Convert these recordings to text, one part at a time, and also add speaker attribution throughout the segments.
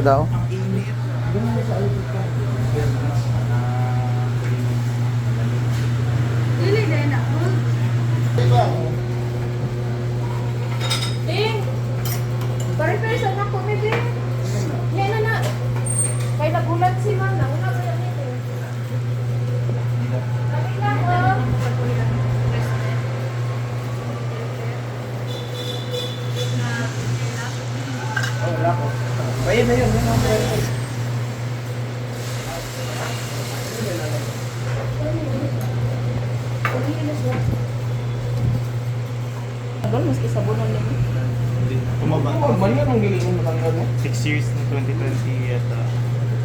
Speaker 1: daw?
Speaker 2: Ang init.
Speaker 3: Dili din ako. Ding! Pare-pare sa anak ko ni Ding. Yan na. Kaya nagulat si Ma'am na. Una ba yan ito? Kami lang oh.
Speaker 2: Wala ko. Bayan na yun. Yan ang
Speaker 3: Doon, maski sabunan niya.
Speaker 2: tumaba. Mali yan ang giling mo matanggal mo.
Speaker 4: 6 years na 2020 at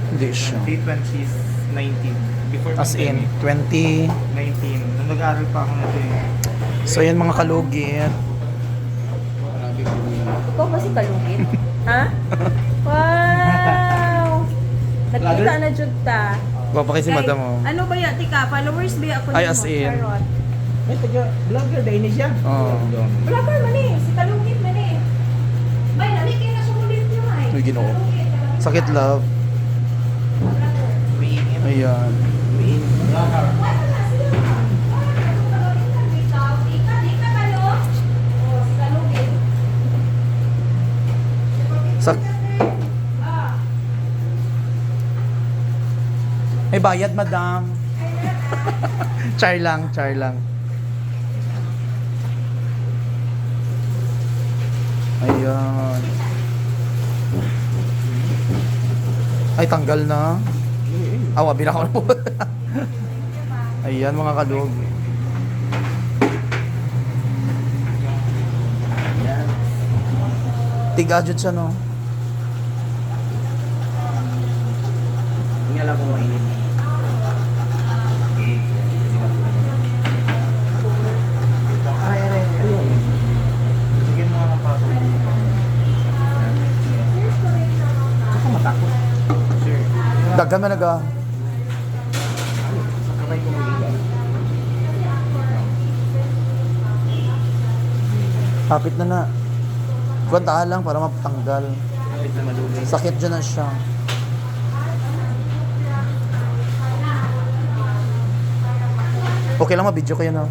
Speaker 1: Hindi siya.
Speaker 4: 2020 is 19. Before
Speaker 1: As in,
Speaker 4: pandemic,
Speaker 1: 20.
Speaker 4: 19. Nung nag-aaral pa ako na ito eh.
Speaker 1: So yan mga kalugit.
Speaker 2: Grabe ko yun.
Speaker 3: Ikaw ba si Kalungit? Ha? Wow! Nagkita na jud ta.
Speaker 1: Gwapa kay si
Speaker 3: Kay-
Speaker 1: madam oh.
Speaker 3: Ano ba yan? Tika, followers ba ako
Speaker 1: Ay,
Speaker 3: nimo,
Speaker 1: as in.
Speaker 3: Charot.
Speaker 2: Ay, taga-vlogger dahil ni siya.
Speaker 1: Oo.
Speaker 3: Vlogger man eh. Si Kalungit man eh. Bay, nalik kayo na sumulit niyo ay.
Speaker 1: Uy, Ginoo.
Speaker 3: Kalungit, Kalungit.
Speaker 1: Sakit love.
Speaker 2: Umiingit.
Speaker 1: Ayan.
Speaker 2: Umiingit. Vlogger.
Speaker 3: Wala na siya. Kalungit ka, bitaw. Tika, kalo. Oh, si Kalungit.
Speaker 1: Sak
Speaker 3: Ah.
Speaker 1: May bayad, madam. Char lang, char lang. Ayan. Ay, tanggal na. Awa, bila ko na po. Ayan, mga kalug.
Speaker 2: Yan.
Speaker 1: Tig-adjut siya, no?
Speaker 2: Hindi alam kung mainit. Okay. Ay, ayun.
Speaker 4: Sige mo nga ng paso.
Speaker 2: Saka matakot.
Speaker 4: Sure.
Speaker 1: Daghan man naga.
Speaker 2: Sa kamay ko mag-iga.
Speaker 1: Hapit na na. Kwantahan lang para mapatanggal.
Speaker 2: Kapit na malulay.
Speaker 1: Sakit dyan na siya. Okay lang ma-video kayo, no?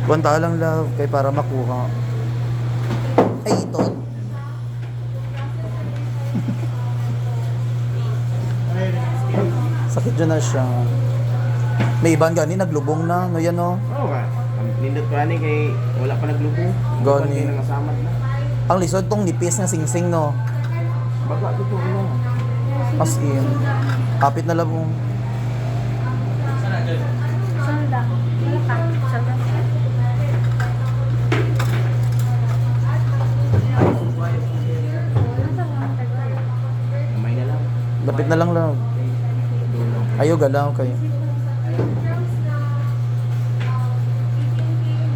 Speaker 1: Kwantahan lang, love, kay para makuha. Ay, ito. Sakit dyan na siya. May ibang gani, naglubong na. No, yan, no?
Speaker 2: Oo ka. Ang nindot pa ni kay wala pa naglubong.
Speaker 1: Gani.
Speaker 2: Hindi nangasamad na.
Speaker 1: Ang lisod tong nipis na sing-sing, no?
Speaker 2: Baga dito ino.
Speaker 1: As in. Kapit na labong.
Speaker 3: Sanda. Wala ka. Sanda.
Speaker 2: Kamay na lang.
Speaker 1: Lapit na lang, love. Ayaw galaw kayo.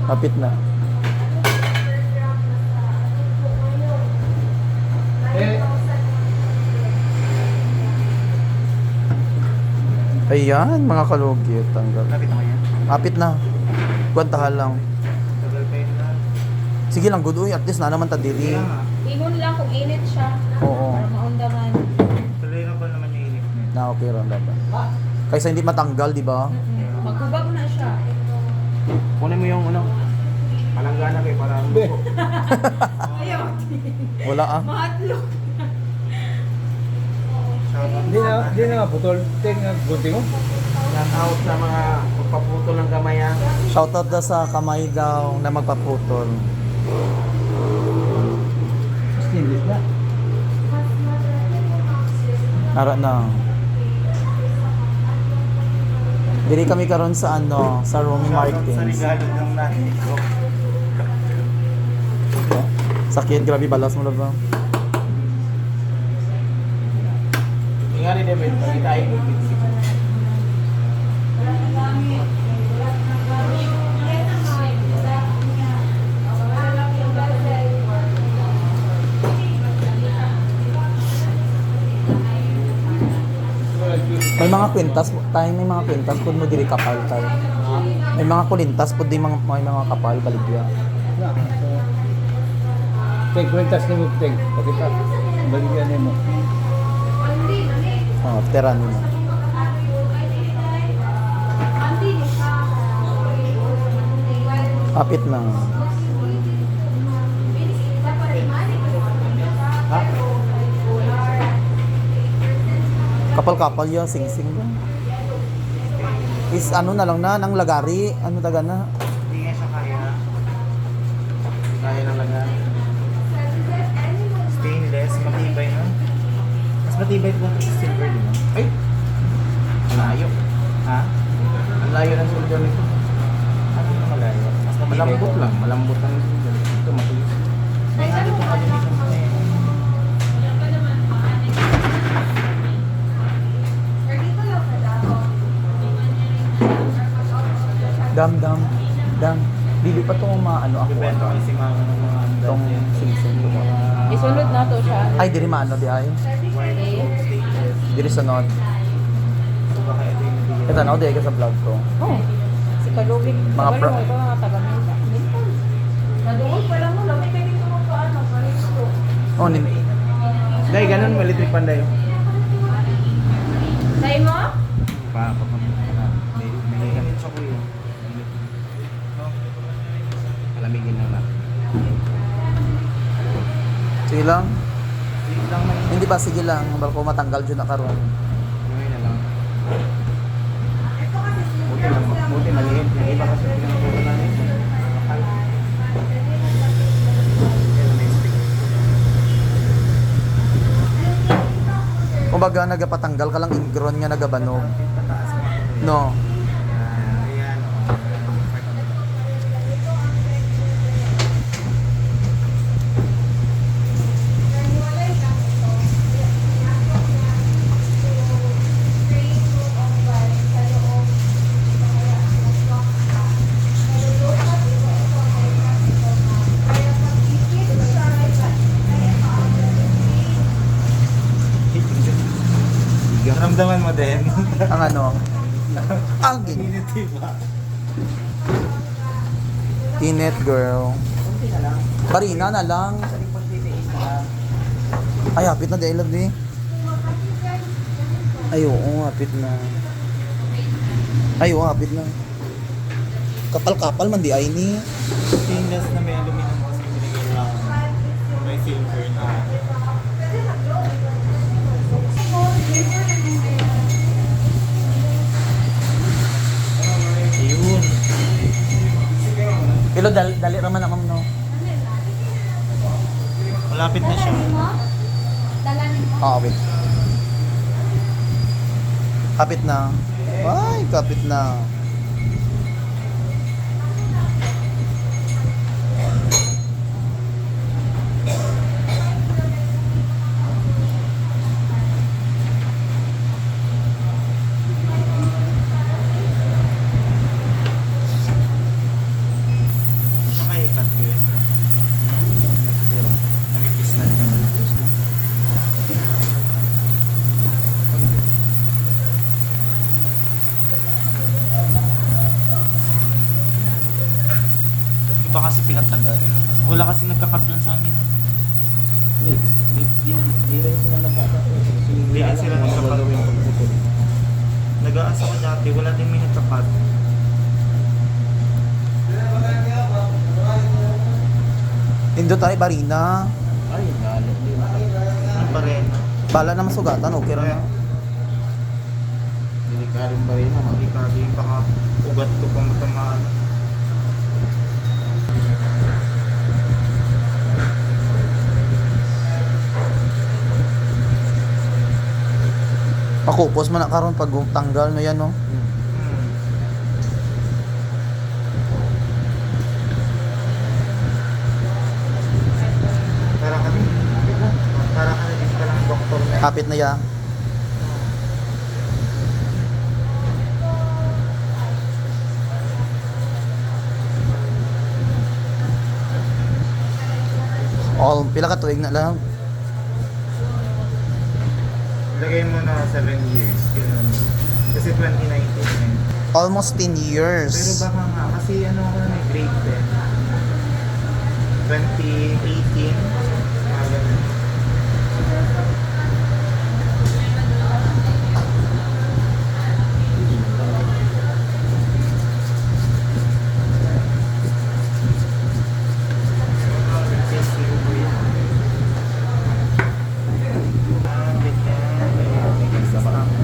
Speaker 1: Lapit na. Ayan, mga kalugit. Tanggal.
Speaker 4: Lapit mo yan.
Speaker 1: Lapit na. Kwantahan lang.
Speaker 4: Tagal pa yun na.
Speaker 1: Sige lang, good. Uy, at least na naman tadiri.
Speaker 3: Ingon lang kung init siya.
Speaker 1: Oo.
Speaker 3: Para maundaman.
Speaker 4: Tuloy na ba naman yung inip niya?
Speaker 1: Na okay ron dapat. Kaysa hindi matanggal, di ba?
Speaker 3: Maghubag na siya.
Speaker 2: Kunin mo yung ano. Palanggana kay para lugo.
Speaker 3: Ayaw.
Speaker 1: Wala ah.
Speaker 3: Mahadlok.
Speaker 5: Hindi na putol. Tingnan, gunting mo.
Speaker 2: Shout out sa mga pagpaputol ng kamay ha.
Speaker 1: Shoutout daw sa kamay daw na magpaputol.
Speaker 5: Stainless na.
Speaker 1: Nara na. Dili kami karon sa ano, sa Romy
Speaker 4: Sa
Speaker 1: Martins.
Speaker 4: regalo ng nanay ko.
Speaker 1: Sakit, grabe balas mo lang.
Speaker 2: Ingat ni David, pagitain mo.
Speaker 1: May mga kwintas tayo, may mga kwintas pud mo diri kapal tayo. May mga kulintas pud di mga kapal baligya.
Speaker 5: Na. So, Teg, kwentas ni mo, Teg. Pakita. Baligyan mo.
Speaker 1: Oh, teran mo. Kapit na.
Speaker 2: Ha?
Speaker 1: Kapal-kapal yan, sing-sing ba? Is ano na lang na, ng lagari. Ano taga na?
Speaker 4: Hindi nga siya kaya.
Speaker 2: Kaya lang lang yan.
Speaker 4: Stainless, matibay no?
Speaker 2: Mas matibay ito sa silver din. No? Ay! Ang layo.
Speaker 4: Ha?
Speaker 2: Ang layo ng silver nito.
Speaker 4: Ano yung malayo? Mas matibay
Speaker 2: Malambot
Speaker 4: ito.
Speaker 2: lang. Malambot ang silver. Ito matulis.
Speaker 4: May ano itong aluminum na yun.
Speaker 1: Dam. Dili pa itong maano ako.
Speaker 4: Bibenta ko si mama ng mga
Speaker 1: Itong sing-sing. Itong mga...
Speaker 3: Isunod na to siya.
Speaker 1: Ay, diri maano di ay.
Speaker 3: Okay.
Speaker 1: Diri sunod.
Speaker 4: So baka ito yung bigyan.
Speaker 1: Ito na, di ka sa vlog ko.
Speaker 3: Oh. Si Kalubig.
Speaker 1: Mga pro-
Speaker 3: Ito mga taga-Minta. Naduol pa lang mo. Lamay kayo dito mo paano. Parito.
Speaker 1: Oh,
Speaker 2: Dahil ganun, malitri panday.
Speaker 3: Say mo?
Speaker 2: May ganun siya ko yun. Alamigin lang na.
Speaker 1: sige lang.
Speaker 2: Sige lang man.
Speaker 1: Hindi ba, sige lang. Balko matanggal dyan na karon.
Speaker 2: Gawin na lang. Buti maliit. Yung iba kasi pinagpuro na rin. Mahal.
Speaker 1: Kumbaga, nagapatanggal ka lang ingron nga nagabanog. No.
Speaker 4: Ayan. Ramdaman mo din.
Speaker 1: Ang ano? Ang gin.
Speaker 4: Community ba?
Speaker 1: Tinet girl. Barina na lang. Ay, hapit na, Delab eh. Ay, oo, hapit na. Ay, oo, hapit na. Kapal-kapal man di ay ni.
Speaker 4: Stainless na may aluminum kasi binigay lang. May silver na. Ayun.
Speaker 1: Pero dali raman na, ma'am, no?
Speaker 4: Malapit na siya.
Speaker 1: Ah, wait. Kapit na. Ay, kapit na.
Speaker 4: Saka ikat ko yun. Namipis na rin naman. Iba kasi pinatagal. Wala kasi nagkakat dun sa amin.
Speaker 2: Di rin sila nagkakata.
Speaker 4: Hindi rin sila nagkakat. Nag-aasa ko dati, wala din may nagkakat.
Speaker 1: Indo tayo, barina.
Speaker 2: Ay, lalo. Di na.
Speaker 4: Ano pa rin?
Speaker 1: Bala na masugatan, okay ra na.
Speaker 2: Delikadong ba rin naman?
Speaker 4: Hindi ka din baka ugat ko pang matamaan.
Speaker 1: Pakupos man na karon pag tanggal no yan, no?
Speaker 4: Para kami, para kami din palang doktor na.
Speaker 1: Kapit na ya. All pila ka tuig na lang.
Speaker 4: Lagay mo na 7 years. Yun. Kasi 2019 eh.
Speaker 1: Almost 10 years.
Speaker 4: Pero baka nga, kasi ano ako na may grade 10. 2018. Mga ganun.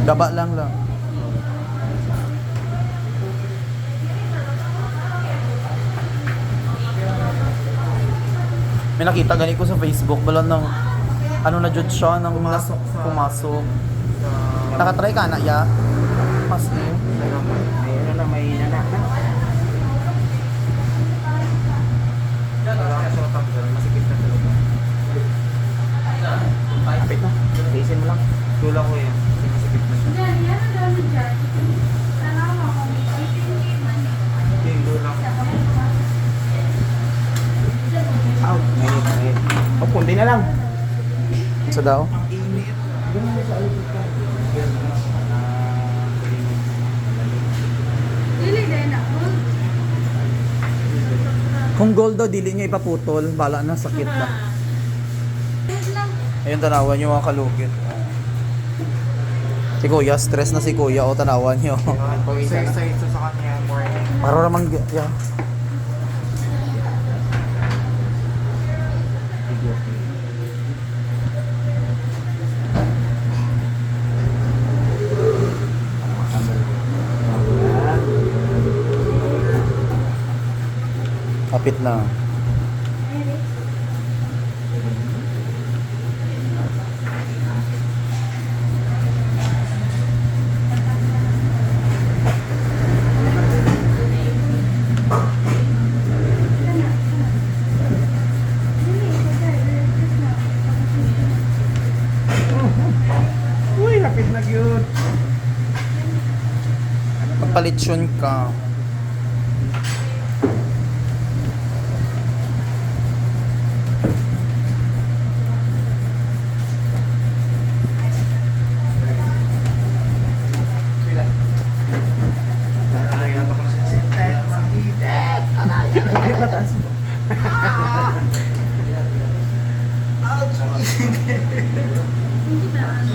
Speaker 1: Gaba lang. May nakita gani ko sa Facebook bala ng ano na jud siya nang pumasok. Nakatry ka na ya? Mas
Speaker 2: May ano na, may nanak na.
Speaker 4: Kailangan siya matanggal, masikip na talaga.
Speaker 2: Kapit na. Tiisin mo lang.
Speaker 4: Tulak ko yan, kasi masikip na siya.
Speaker 3: Yan, yan ang dami dyan. Salamat ako.
Speaker 4: Yung tulak.
Speaker 2: Out. Mainit. O, kundi na lang.
Speaker 1: Sa daw?
Speaker 3: Dili din ako.
Speaker 1: Kung gold daw, dili niya ipaputol. Bala na, sakit na.
Speaker 3: Wait lang.
Speaker 1: Ayun, tanawan niyo mga kalugit. Si Kuya, stress na si Kuya. O, tanawan niyo.
Speaker 4: Isa-isa ito sa kanya, morning.
Speaker 1: Para naman, yeah. Kapit na.
Speaker 2: Uy, kapit na yun.
Speaker 1: Magpalitsyon ka.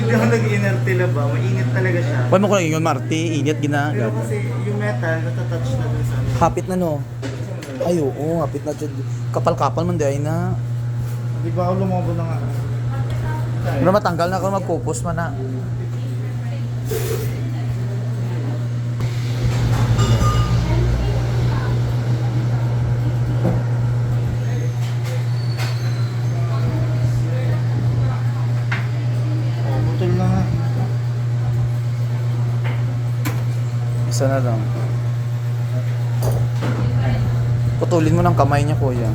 Speaker 4: Hindi ako nag-inerte ba? Mainit talaga siya.
Speaker 1: Huwag mo ko lang yun, Marty. Init gina.
Speaker 4: Pero kasi yung metal, natatouch na dun sa ano.
Speaker 1: Hapit na no. Ay, oo. Hapit na dyan. Kapal-kapal man di na.
Speaker 4: Di ba ako lumobo na nga?
Speaker 1: Pero matanggal na ako mag-focus man na.
Speaker 4: Oh, butol na nga.
Speaker 1: Isa na lang. Putulin mo ng kamay niya, Kuya.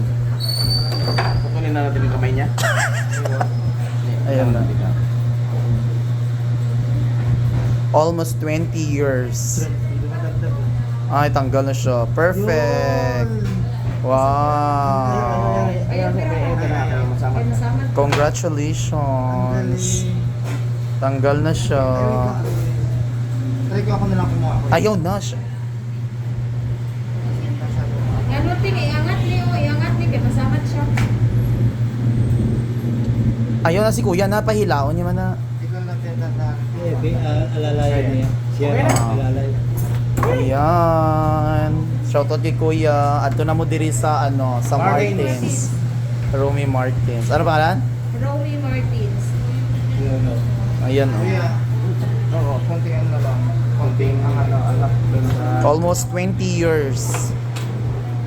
Speaker 2: Putulin na natin yung kamay niya.
Speaker 1: Ayan na. Almost 20 years. Ay, tanggal na siya. Perfect. Wow.
Speaker 2: Ayaw, ito na. Masama.
Speaker 3: Kaya masama.
Speaker 1: Congratulations. Tanggal na siya.
Speaker 4: Try ko ako na lang kumuha ko.
Speaker 1: Ayaw na siya.
Speaker 3: Yan mo ting, iangat ni, iangat ni, kaya masamat siya.
Speaker 1: Ayaw na si Kuya na. Pahilaon niya man na.
Speaker 4: Ikaw lang tinatahan.
Speaker 5: Alalayan niya. Siya
Speaker 2: Okay na.
Speaker 5: alalay.
Speaker 1: Ayan. Shoutout kay Kuya. Ato na mo diri sa ano, sa Martins. Romy Martins. Ano pangalan?
Speaker 3: Romy Martins.
Speaker 1: Ayan oh.
Speaker 4: Kuya,
Speaker 2: Oo.
Speaker 4: konting ano na lang.
Speaker 2: Konting ang ano, anak dun sa...
Speaker 1: Almost 20 years.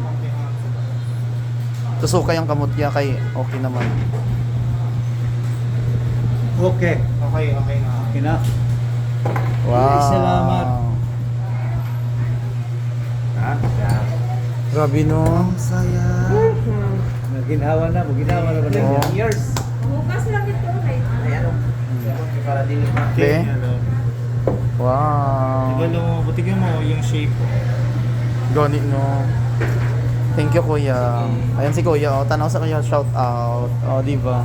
Speaker 4: Konting ano.
Speaker 1: Tusukay ang kamot niya kay okay naman.
Speaker 5: Okay.
Speaker 4: Okay, okay na.
Speaker 5: Okay na.
Speaker 1: Wow.
Speaker 5: Salamat.
Speaker 2: Ha? Yeah.
Speaker 1: Grabe no.
Speaker 4: Ang saya.
Speaker 5: Naginawa na ba
Speaker 1: Oo.
Speaker 5: niya?
Speaker 2: Years.
Speaker 3: Bukas lang ito, right?
Speaker 2: Ayan o. Para din pa.
Speaker 1: Be?
Speaker 4: Hello.
Speaker 1: Wow.
Speaker 4: Diba lumobo? Tignan mo yung shape.
Speaker 1: Gani no. Thank you Kuya. Ayan si Kuya oh. Tanaw sa kanya shout out. Oh, di ba?